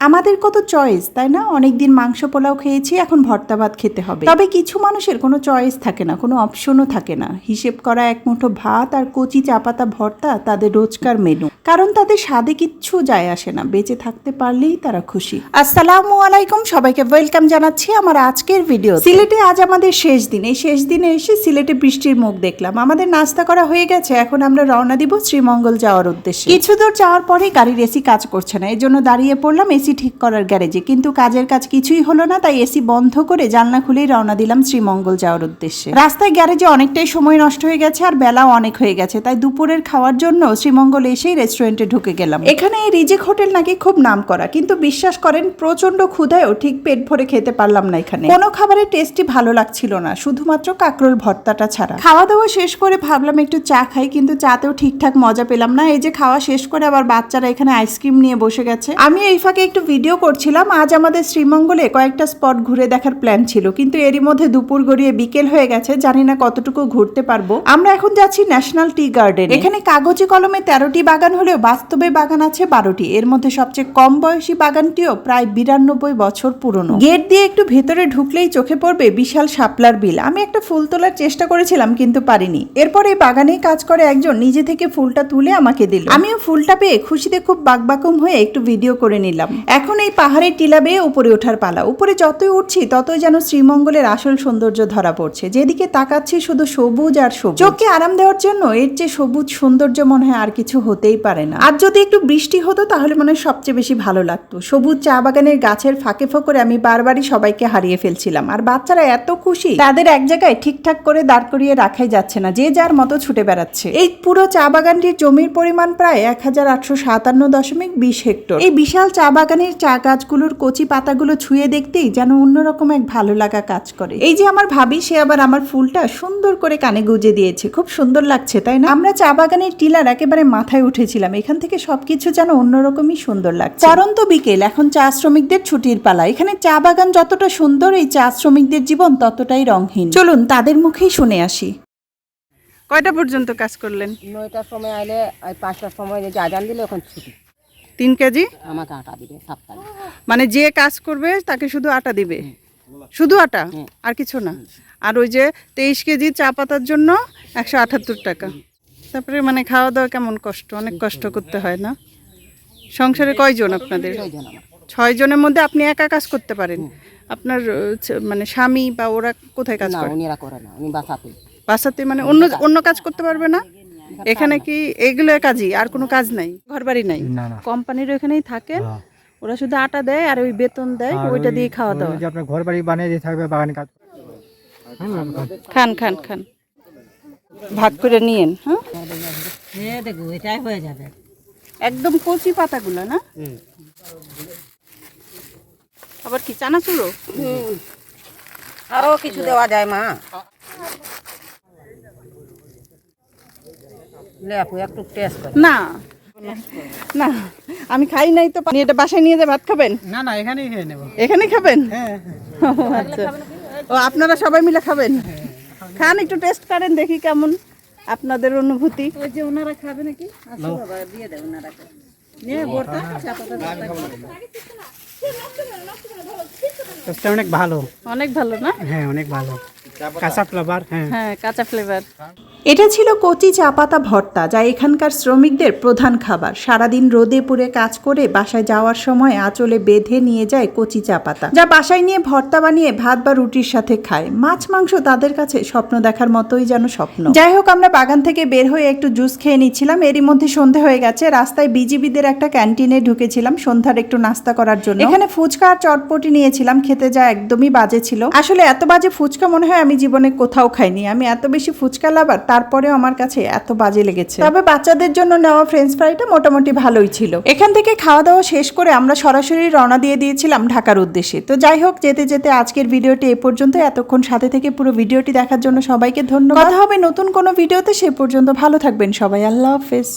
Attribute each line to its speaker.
Speaker 1: আমাদের কত চয়েস, তাই না? অনেকদিন মাংস পোলাও খেয়েছি, এখন ভর্তা ভাত খেতে হবে। তবে কিছু মানুষের কোনো চয়েস থাকে না, কোনো অপশনও থাকে না। হিসেব করা এক মুঠো ভাত আর কচি চা পাতা ভর্তা তাদের রোজকার মেনু, কারণ তাদের স্বাদে কিচ্ছু যায় আসে না, বেঁচে থাকতে পারলেই তারা খুশি। আসসালামু আলাইকুম, সবাইকে ওয়েলকাম জানাচ্ছি আমার আজকের ভিডিও। সিলেটে আজ আমাদের শেষ দিন। এই শেষ দিনে এসে সিলেটে বৃষ্টির মুখ দেখলাম। আমাদের নাস্তা করা হয়ে গেছে, এখন আমরা রওনা দিব শ্রীমঙ্গল যাওয়ার উদ্দেশ্যে। কিছু দূর যাওয়ার পরে গাড়ির এসি কাজ করছে না, এই জন্য দাঁড়িয়ে পড়লাম এসি ঠিক করার গ্যারেজে। কিন্তু কাজের কাজ কিছুই হলো না, তাই এসি বন্ধ করে জানলা খুলেই রওনা দিলাম শ্রীমঙ্গল যাওয়ার উদ্দেশ্যে। রাস্তায় গ্যারেজে অনেকটাই সময় নষ্ট হয়ে গেছে আর বেলাও অনেক হয়ে গেছে, তাই দুপুরের খাওয়ার জন্য শ্রীমঙ্গল এসেই রেস্টুরেন্টে ঢুকে গেলাম। এখানে এই রিজেক হোটেল নাকি খুব নাম করা, কিন্তু বিশ্বাস করেন প্রচন্ড ক্ষুধায়ও ঠিক পেট ভরে খেতে পারলাম না। এখানে কোনো খাবারের টেস্টই ভালো লাগছিল না, শুধুমাত্র কাঁকরোল ভর্তাটা ছাড়া। খাওয়া দাওয়া শেষ করে ভাবলাম একটু চা খাই, কিন্তু চাতেও ঠিকঠাক মজা পেলাম না। এই যে খাওয়া শেষ করে আবার বাচ্চারা এখানে আইসক্রিম নিয়ে বসে গেছে। আমি এই ফাঁকে একটু ভিডিও করছিলাম। আজ আমাদের শ্রীমঙ্গলে কয়েকটা স্পট ঘুরে দেখার প্ল্যান ছিল, কিন্তু এরই মধ্যে দুপুর গড়িয়ে বিকেল হয়ে গেছে, জানি না কতটুকু ঘুরতে পারবো। আমরা এখন যাচ্ছি ন্যাশনাল টি গার্ডেন। এখানে কাগজে কলমে 13টি বাগান হলেও বাস্তবে বাগান আছে 12টি। এর মধ্যে সবচেয়ে কম বয়সী বাগানটিও প্রায় 92 বছর পুরনো। গেট দিয়ে একটু ভেতরে ঢুকলেই চোখে পড়বে বিশাল শাপলার বিল। আমি একটা ফুল তোলার চেষ্টা করেছিলাম, কিন্তু পারিনি। এরপর এই বাগানেই কাজ করে একজন নিজে থেকে ফুলটা তুলে আমাকে দিল। আমিও ফুলটা পেয়ে খুশিতে খুব বাকবাকম হয়ে একটু ভিডিও করে নিলাম। এখন এই পাহাড়ের টিলা বেয়ে উপরে ওঠার পালা। উপরে যতই উঠছি ততই যেন শ্রীমঙ্গলের আসল সৌন্দর্য ধরা পড়ছে। যেদিকে তাকাচ্ছি শুধু সবুজ আর সবুজ। চোখকে আরাম দেওয়ার জন্য এর চেয়ে সবুজ সৌন্দর্য মনে হয় আর কিছু হতেই পারে না। আর যদি একটু বৃষ্টি হতো তাহলে মনে হয় সবচেয়ে বেশি ভালো লাগতো। সবুজ চা বাগানের গাছের ফাঁকে ফোকরে আমি বারবারই সবাইকে হারিয়ে ফেলছিলাম। আর বাচ্চারা এত খুশি, তাদের এক জায়গায় ঠিকঠাক করে দাঁড় করিয়ে রাখাই যাচ্ছে না, যে যার মতো ছুটে বেড়াচ্ছে। এই পুরো চা বাগানটির জমির পরিমাণ প্রায় 1857.20 হেক্টর। এই বিশাল চা বাগানের চা গাছগুলোর কচি পাতাগুলো ছুঁয়ে দেখতেই যেন অন্যরকম এক ভালো লাগা কাজ করে। এই যে আমার ভাবি, সে আবার আমার ফুলটা সুন্দর করে কানে গুজে দিয়েছে। খুব সুন্দর লাগছে, তাই না? আমরা চা বাগানের টিলার একেবারে মাথায় উঠেছিলাম। এখান থেকে সবকিছু যেন অন্যরকমই সুন্দর লাগছে। পরন্ত বিকেল, এখন চা শ্রমিকদের ছুটির পালা। এখানে চা বাগান যতটা সুন্দর, এই চা শ্রমিকদের জীবন ততটাই রঙহীন। চলুন তাদের মুখেই শুনে আসি। কয়টা পর্যন্ত কাজ করলেন?
Speaker 2: 9টার সময় আইলে 5টার সময় যে আজান দিলে এখন ছুটি।
Speaker 1: 3 কেজি
Speaker 2: আমাকে আটা দিবে সপ্তাহে।
Speaker 1: মানে যে কাজ করবে তাকে শুধু আটা দিবে? শুধু আটা, আর কিছু না? আর ওই যে 23 কেজি চা পাতার জন্য 178 টাকা। তারপরে মানে খাওয়া দাওয়া কেমন কষ্ট, অনেক কষ্ট করতে হয় না? সংসারে কয়জন আপনাদের?
Speaker 2: 6 জন আমার।
Speaker 1: 6 জনের মধ্যে আপনি একা কাজ করতে পারেন? আপনার মানে স্বামী বা ওরা কোথায় কাজ
Speaker 2: না,
Speaker 1: করে?
Speaker 2: উনিরা করে না, উনি বাসাতে।
Speaker 1: বাসাতে মানে অন্য কাজ করতে পারবে না? এখানে কি এগুলো কাজই, আর কোনো কাজ নাই? ঘর বাড়ি নাই? কোম্পানির ওখানেই থাকেন, ওরা শুধু আটা দেয় আর ওই বেতন দেয়, ওইটা দিয়ে খাওয়া দাওয়া।
Speaker 3: যে আপনার ঘর বাড়ি বানিয়ে দিয়ে থাকবে, বাগানে কাজ
Speaker 1: খান খান খান, ভাগ করে নিয়েন। হ্যাঁ
Speaker 2: দেখো এটাই হয়ে যাবে।
Speaker 1: একদম কচি পাতাগুলো না? আবার কি চানাচুরো?
Speaker 2: আরো কিছু দেওয়া যায় মা? লেপু একটু টেস্ট করে।
Speaker 1: না না, আমি খাই নাই তো। পানি এটা বাসায় নিয়ে যায় ভাত খাবেন?
Speaker 3: না না, এখানেই খেয়ে নেব।
Speaker 1: এখানে খাবেন?
Speaker 3: হ্যাঁ।
Speaker 1: আচ্ছা, ও আপনারা সবাই মিলে খাবেন? খান, একটু টেস্ট করেন দেখি কেমন আপনাদের অনুভূতি। ওই যে ওনারা খাবে নাকি? আসো বাবা, দিয়ে দাও ওনারা নিয়ে ভর্তা চা পাতা
Speaker 3: টেস্টটা অনেক ভালো।
Speaker 1: অনেক ভালো না?
Speaker 3: হ্যাঁ, অনেক ভালো। কাঁচা ফ্লেভার।
Speaker 1: হ্যাঁ, কাঁচা ফ্লেভার। এটা ছিল কচি চা পাতা ভর্তা, যা এখানকার শ্রমিকদের প্রধান খাবার। সারাদিন রোদে পুড়ে কাজ করে বাসায় যাওয়ার সময় আঁচলে বেঁধে নিয়ে যায় কচি চা পাতা, যা বাসায় নিয়ে ভর্তা বানিয়ে ভাত বা রুটির সাথে খায়। মাছ মাংস তাদের কাছে স্বপ্ন দেখার মতোই যেন স্বপ্ন। যাই হোক, আমরা বাগান থেকে বের হয়ে একটু জুস খেয়ে নিচ্ছিলাম। এরই মধ্যে সন্ধে হয়ে গেছে। রাস্তায় বিজিবিদের একটা ক্যান্টিনে ঢুকেছিলাম সন্ধ্যার একটু নাস্তা করার জন্য। এখানে ফুচকা আর চটপটি নিয়েছিলাম, খেতে যা একদমই বাজে ছিল। আসলে এত বাজে ফুচকা মনে হয় আমি জীবনে কোথাও খাইনি। আমি এত বেশি ফুচকা লাভার, তারপরেও আমার কাছে এত বাজে লেগেছে। তবে বাচ্চাদের জন্য নেওয়া ফ্রেঞ্চ ফ্রাইটা মোটামুটি ভালোই ছিল। এখান থেকে খাওয়া দাওয়া শেষ করে আমরা সরাসরি রওনা দিয়ে দিয়েছিলাম ঢাকার উদ্দেশ্যে। তো যাই হোক, যেতে যেতে আজকের ভিডিওটি এ পর্যন্ত। এতক্ষণ সাথে থেকে পুরো ভিডিওটি দেখার জন্য সবাইকে ধন্যবাদ। কথা হবে নতুন কোনো ভিডিওতে, সে পর্যন্ত ভালো থাকবেন সবাই। আল্লাহ হাফেজ।